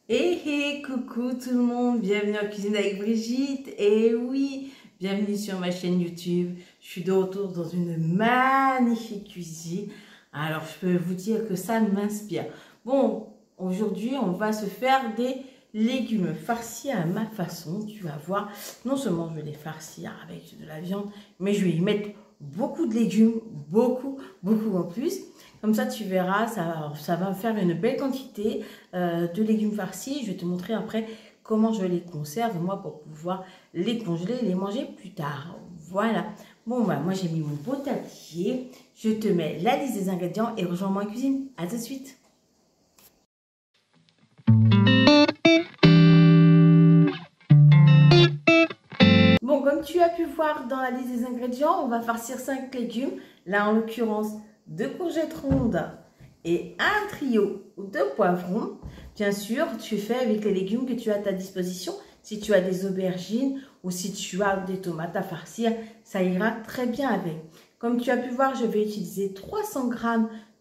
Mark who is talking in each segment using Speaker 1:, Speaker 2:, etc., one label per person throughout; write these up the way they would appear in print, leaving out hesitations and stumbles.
Speaker 1: Coucou tout le monde, bienvenue en cuisine avec Brigitte. Et oui, bienvenue sur ma chaîne YouTube. Je suis de retour dans une magnifique cuisine. Alors je peux vous dire que ça m'inspire. Bon, aujourd'hui on va se faire des légumes farcis à ma façon. Tu vas voir, non seulement je vais les farcir avec de la viande, mais je vais y mettre beaucoup de légumes, beaucoup en plus. Comme ça, tu verras, ça va faire une belle quantité de légumes farcis. Je vais te montrer après comment je les conserve, moi, pour pouvoir les congeler et les manger plus tard. Voilà. Bon, bah, moi, j'ai mis mon beau tablier. Je te mets la liste des ingrédients et rejoins-moi en cuisine. À tout de suite. Bon, comme tu as pu voir dans la liste des ingrédients, on va farcir 5 légumes. Là, en l'occurrence, 2 courgettes rondes et un trio de poivrons. Bien sûr, tu fais avec les légumes que tu as à ta disposition. Si tu as des aubergines ou si tu as des tomates à farcir, ça ira très bien avec. Comme tu as pu voir, je vais utiliser 300 g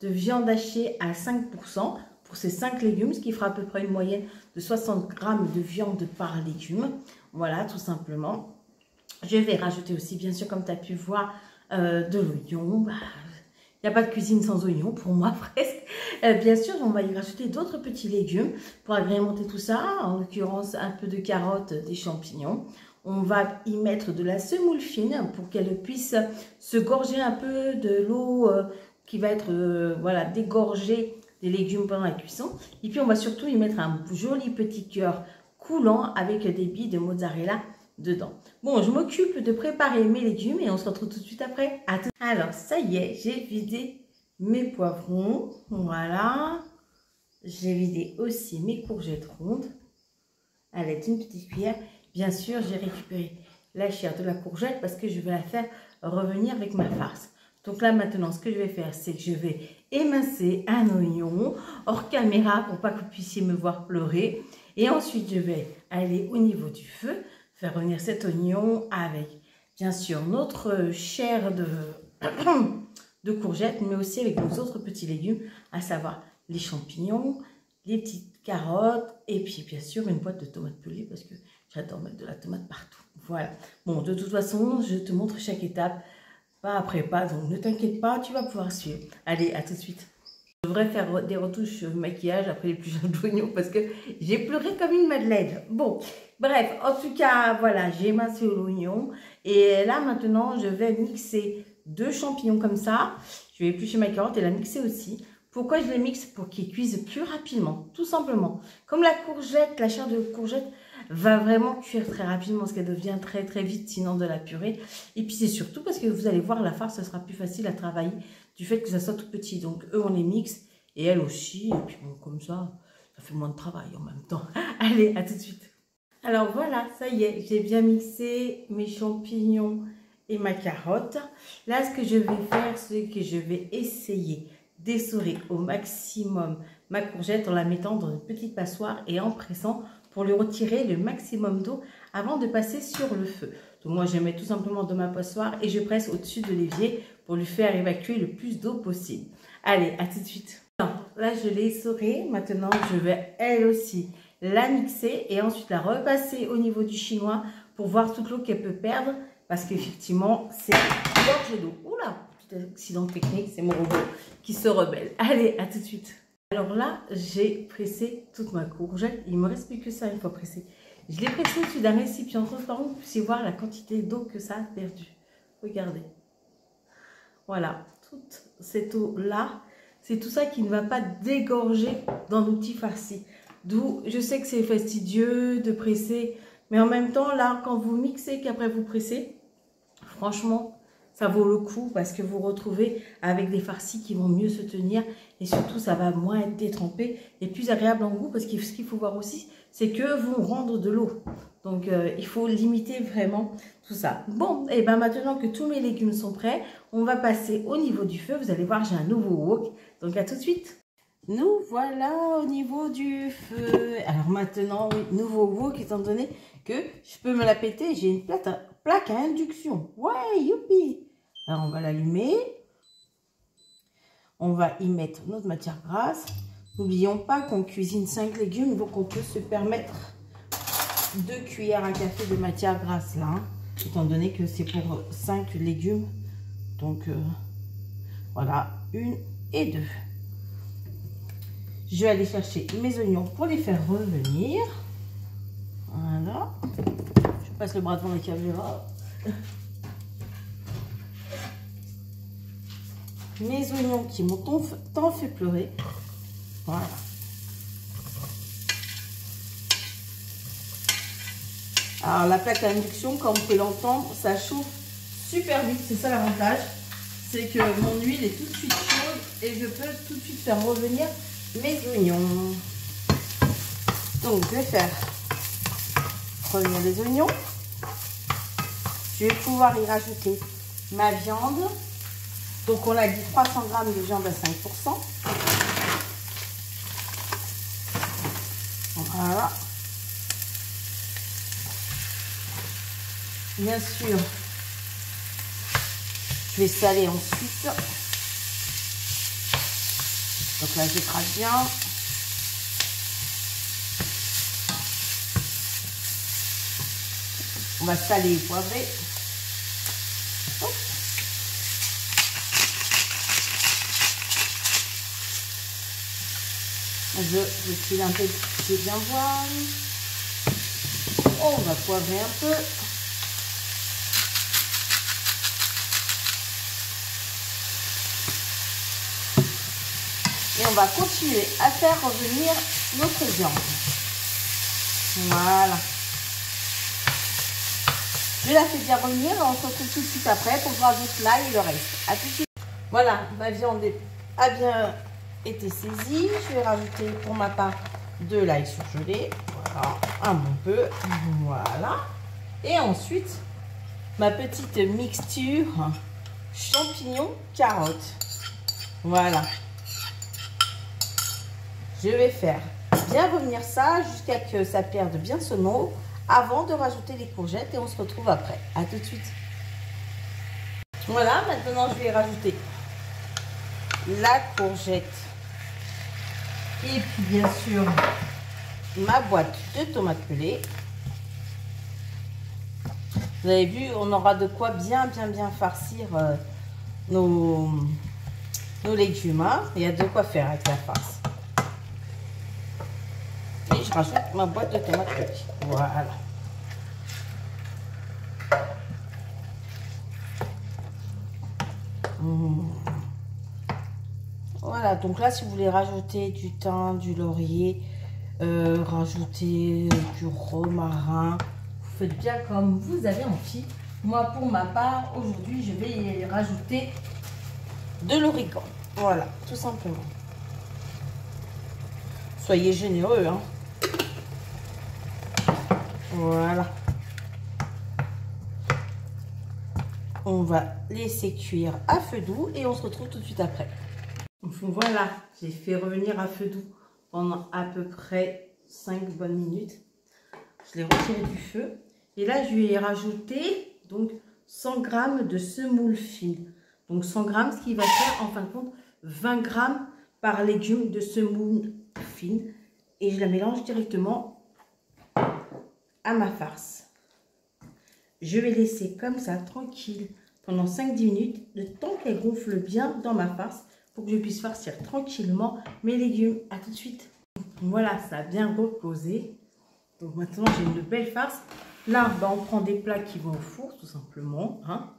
Speaker 1: de viande hachée à 5% pour ces 5 légumes, ce qui fera à peu près une moyenne de 60 g de viande par légume. Voilà, tout simplement. Je vais rajouter aussi, bien sûr, comme tu as pu voir, de l'oignon. Il n'y a pas de cuisine sans oignon, pour moi presque. Bien sûr, on va y rajouter d'autres petits légumes pour agrémenter tout ça. En l'occurrence, un peu de carottes, des champignons. On va y mettre de la semoule fine pour qu'elle puisse se gorger un peu de l'eau qui va être voilà, dégorgée des légumes pendant la cuisson. Et puis, on va surtout y mettre un joli petit cœur coulant avec des billes de mozzarella dedans. Bon, je m'occupe de préparer mes légumes et on se retrouve tout de suite après. À tout. Alors, ça y est, j'ai vidé mes poivrons. Voilà. J'ai vidé aussi mes courgettes rondes. À l'aide d'une petite cuillère. Bien sûr, j'ai récupéré la chair de la courgette parce que je vais la faire revenir avec ma farce. Donc là, maintenant, ce que je vais faire, c'est que je vais émincer un oignon hors caméra pour pas que vous puissiez me voir pleurer. Et ensuite, je vais aller au niveau du feu, faire revenir cet oignon avec, bien sûr, notre chair de courgettes, mais aussi avec nos autres petits légumes, à savoir les champignons, les petites carottes, et puis, bien sûr, une boîte de tomates pelées, parce que j'adore mettre de la tomate partout. Voilà. Bon, de toute façon, je te montre chaque étape, pas après pas, donc ne t'inquiète pas, tu vas pouvoir suivre. Allez, à tout de suite. Je devrais faire des retouches maquillage après les plus jeunes d'oignons parce que j'ai pleuré comme une madeleine. Bon, bref, en tout cas, voilà, j'ai émincé l'oignon. Et là, maintenant, je vais mixer 2 champignons comme ça. Je vais éplucher ma carotte et la mixer aussi. Pourquoi je les mixe? Pour qu'ils cuisent plus rapidement, tout simplement. Comme la courgette, la chair de courgette va vraiment cuire très rapidement parce qu'elle devient très vite sinon de la purée. Et puis c'est surtout parce que vous allez voir, la farce, ce sera plus facile à travailler du fait que ça soit tout petit. Donc eux, on les mixe et elle aussi. Et puis bon, comme ça fait moins de travail en même temps. Allez, à tout de suite. Alors voilà, ça y est, j'ai bien mixé mes champignons et ma carotte. Là, ce que je vais faire, c'est que je vais essayer d'essorer au maximum ma courgette en la mettant dans une petite passoire et en pressant pour lui retirer le maximum d'eau avant de passer sur le feu. Donc moi, je mets tout simplement dans ma passoire et je presse au-dessus de l'évier pour lui faire évacuer le plus d'eau possible. Allez, à tout de suite. Là, je l'ai essorée. Maintenant, je vais elle aussi la mixer et ensuite la repasser au niveau du chinois pour voir toute l'eau qu'elle peut perdre parce qu'effectivement, c'est gorgé d'eau. Oula, petit accident technique, c'est mon robot qui se rebelle. Allez, à tout de suite. Alors là, j'ai pressé toute ma courgette. Il me reste plus que ça une fois pressé. Je l'ai pressé au-dessus d'un récipient transparent. Vous puissiez voir la quantité d'eau que ça a perdu. Regardez. Voilà, toute cette eau-là, c'est tout ça qui ne va pas dégorger dans l'outil farci. D'où, je sais que c'est fastidieux de presser, mais en même temps, là, quand vous mixez, qu'après vous pressez, franchement, ça vaut le coup parce que vous retrouvez avec des farcis qui vont mieux se tenir et surtout, ça va moins être détrempé et plus agréable en goût parce que ce qu'il faut voir aussi, c'est que vont rendre de l'eau. Donc, il faut limiter vraiment tout ça. Bon, et bien maintenant que tous mes légumes sont prêts, on va passer au niveau du feu. Vous allez voir, j'ai un nouveau wok. Donc, à tout de suite. Nous voilà au niveau du feu. Alors maintenant, oui, nouveau wok étant donné que je peux me la péter. J'ai une plaque à induction. Ouais, youpi! Alors, on va l'allumer. On va y mettre notre matière grasse. N'oublions pas qu'on cuisine 5 légumes, donc on peut se permettre 2 cuillères à café de matière grasse là, hein, étant donné que c'est pour 5 légumes. Donc voilà, 1 et 2. Je vais aller chercher mes oignons pour les faire revenir. Voilà. Je passe le bras devant la caméra. Mes oignons qui m'ont tant fait pleurer. Voilà. Alors la plaque à induction, comme on peut l'entendre, ça chauffe super vite. C'est ça l'avantage. C'est que mon huile est tout de suite chaude et je peux tout de suite faire revenir mes oignons. Donc je vais faire revenir les oignons. Je vais pouvoir y rajouter ma viande. Donc on l'a dit, 300 g de viande à 5%. Voilà. Bien sûr, je vais saler ensuite. Donc là, j'écrase bien. On va saler et poivrer. Hop. Je file un peu de bien voir. On va poivrer un peu. Et on va continuer à faire revenir notre viande. Voilà. Je la fais bien revenir et on se retrouve tout de suite après pour que je rajoute l'ail et le reste. À tout de suite. Voilà, ma viande a bien été saisie. Je vais rajouter pour ma part de l'ail surgelé. Voilà, un bon peu. Voilà. Et ensuite, ma petite mixture champignons, carottes. Voilà. Je vais faire bien revenir ça jusqu'à ce que ça perde bien son eau avant de rajouter les courgettes et on se retrouve après. À tout de suite. Voilà, maintenant je vais rajouter la courgette et puis bien sûr ma boîte de tomates pelées. Vous avez vu, on aura de quoi bien farcir nos légumes. Hein. Il y a de quoi faire avec la farce. Et je rajoute ma boîte de tomates pelées. Voilà. Voilà, donc là, si vous voulez rajouter du thym, du laurier, rajouter du romarin, vous faites bien comme vous avez envie. Moi, pour ma part, aujourd'hui, je vais y rajouter de l'origan. Voilà, tout simplement. Soyez généreux, hein. Voilà. On va laisser cuire à feu doux et on se retrouve tout de suite après. Voilà, j'ai fait revenir à feu doux pendant à peu près 5 bonnes minutes. Je l'ai retiré du feu. Et là, je lui ai rajouté donc 100 g de semoule fine. Donc 100 g, ce qui va faire en fin de compte 20 g par légume de semoule fine. Et je la mélange directement à ma farce. Je vais laisser comme ça, tranquille, pendant 5-10 minutes, le temps qu'elle gonfle bien dans ma farce, pour que je puisse farcir tranquillement mes légumes. À tout de suite. Voilà, ça a bien reposé. Donc maintenant, j'ai une belle farce. Là, on prend des plats qui vont au four, tout simplement. Hein.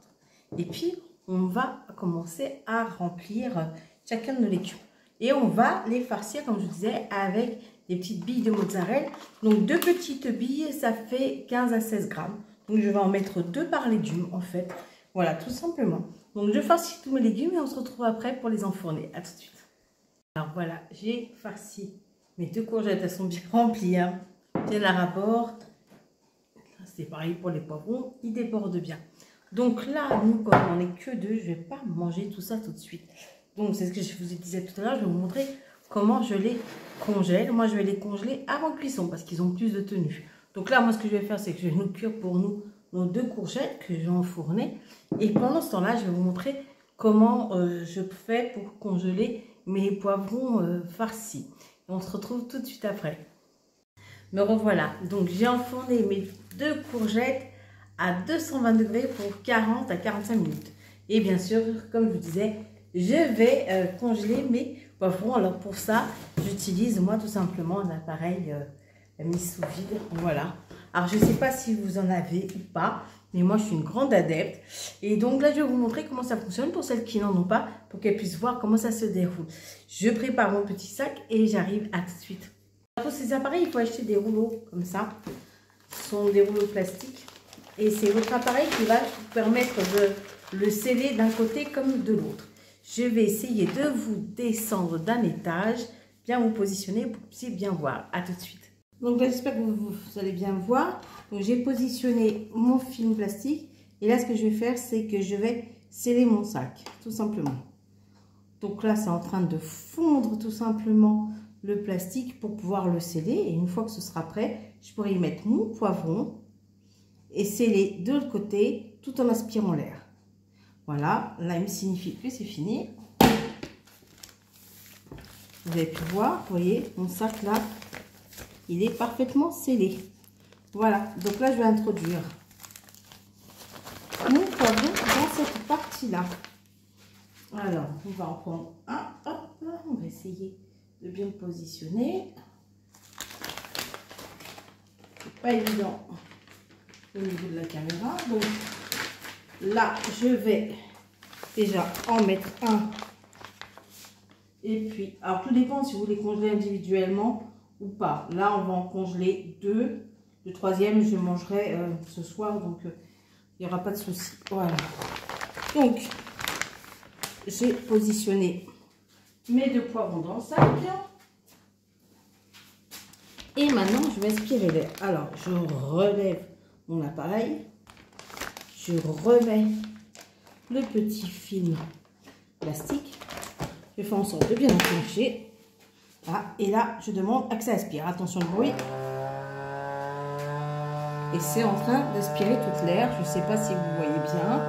Speaker 1: Et puis, on va commencer à remplir chacun de nos légumes. Et on va les farcir, comme je vous disais, avec des petites billes de mozzarella. Donc, 2 petites billes, ça fait 15 à 16 grammes. Donc, je vais en mettre 2 par légume, en fait. Voilà, tout simplement. Donc, je farcis tous mes légumes et on se retrouve après pour les enfourner. À tout de suite. Alors, voilà, j'ai farci mes 2 courgettes. Elles sont bien remplies, hein. Bien à rabord. C'est pareil pour les poivrons. Ils débordent bien. Donc là, nous, comme on n'est que 2, je ne vais pas manger tout ça tout de suite. Donc, c'est ce que je vous disais tout à l'heure. Je vais vous montrer comment je les congèle. Moi, je vais les congeler avant cuisson parce qu'ils ont plus de tenue. Donc là, moi, ce que je vais faire, c'est que je vais nous cuire pour nous nos 2 courgettes que je vais enfourner. Et pendant ce temps-là, je vais vous montrer comment je fais pour congeler mes poivrons farcis. On se retrouve tout de suite après. Me revoilà. Donc j'ai enfourné mes 2 courgettes à 220 degrés pour 40 à 45 minutes. Et bien sûr, comme je vous disais, je vais congeler mes poivrons. Alors pour ça, j'utilise moi tout simplement un appareil mis sous vide. Voilà. Alors je ne sais pas si vous en avez ou pas, mais moi je suis une grande adepte. Et donc là je vais vous montrer comment ça fonctionne pour celles qui n'en ont pas, pour qu'elles puissent voir comment ça se déroule. Je prépare mon petit sac et j'arrive à tout de suite. Pour ces appareils, il faut acheter des rouleaux comme ça. Ce sont des rouleaux plastiques. Et c'est votre appareil qui va vous permettre de le sceller d'un côté comme de l'autre. Je vais essayer de vous descendre d'un étage, bien vous positionner pour que vous puissiez bien voir. À tout de suite. Donc là, j'espère que vous allez bien voir. Donc j'ai positionné mon film plastique. Et là, ce que je vais faire, c'est que je vais sceller mon sac, tout simplement. Donc là, c'est en train de fondre tout simplement le plastique pour pouvoir le sceller. Et une fois que ce sera prêt, je pourrai y mettre mon poivron et sceller de l'autre côté tout en aspirant l'air. Voilà, là il me signifie que c'est fini. Vous avez pu voir, vous voyez, mon sac là, il est parfaitement scellé. Voilà, donc là je vais introduire mon poivron dans cette partie-là. Alors, on va en prendre un, hop, là, on va essayer de bien le positionner. C'est pas évident au niveau de la caméra. Donc là, je vais déjà en mettre un. Et puis, alors tout dépend si vous les congelez individuellement ou pas. Là, on va en congeler 2. Le 3e, je le mangerai ce soir, donc il n'y aura pas de souci. Voilà. Donc, j'ai positionné mes 2 poivrons dans le sac. Et maintenant, je vais aspirer l'air. Alors, je relève mon appareil. Je remets le petit film plastique. Je fais en sorte de bien enclencher. Ah, et là, je demande à que ça aspire. Attention au bruit. Et c'est en train d'aspirer toute l'air. Je ne sais pas si vous voyez bien.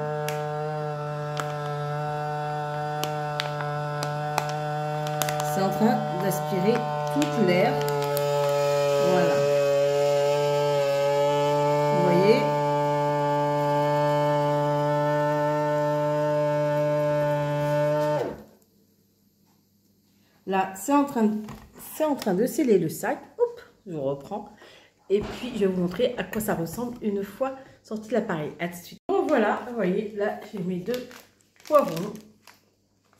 Speaker 1: C'est en train d'aspirer toute l'air. Voilà. Vous voyez? Là, c'est en train de sceller le sac. Hop, je reprends. Et puis, je vais vous montrer à quoi ça ressemble une fois sorti de l'appareil. À tout de suite. Bon, voilà, vous voyez, là, j'ai mes 2 poivrons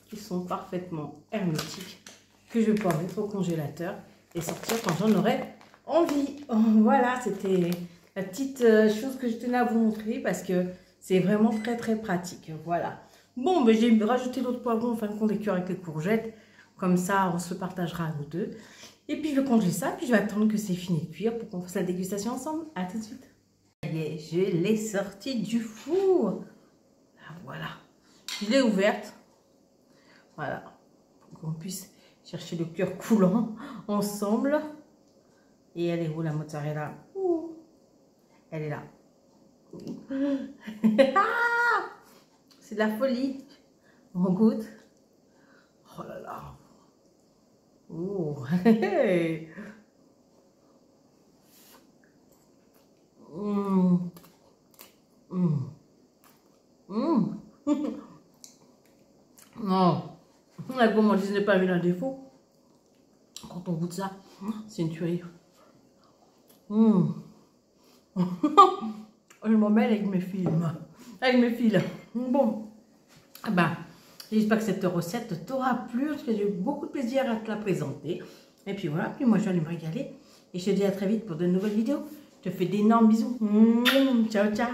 Speaker 1: qui sont parfaitement hermétiques, que je vais pouvoir mettre au congélateur et sortir quand j'en aurai envie. Voilà, c'était la petite chose que je tenais à vous montrer parce que c'est vraiment très très pratique. Voilà. Bon, ben, j'ai rajouté l'autre poivron en fin de compte et cuire avec les courgettes. Comme ça, on se partagera à nous 2. Et puis, je vais congeler ça. Puis, je vais attendre que c'est fini de cuire pour qu'on fasse la dégustation ensemble. À tout de suite. Ça y est, je l'ai sorti du four. Ah, voilà. Je l'ai ouverte. Voilà. Pour qu'on puisse chercher le cœur coulant ensemble. Et elle est où la mozzarella? Ouh. Elle est là. C'est de la folie. On goûte. Oh là là. Oh. Non. La gourmandise n'est pas une défaut. Quand on goûte ça, c'est une tuerie. Je m'emmêle avec mes films. Avec mes fils. Bon. Ah ben, j'espère que cette recette t'aura plu. Parce que j'ai eu beaucoup de plaisir à te la présenter. Et puis voilà. Puis moi, je vais aller me régaler. Et je te dis à très vite pour de nouvelles vidéos. Je te fais d'énormes bisous. Ciao, ciao.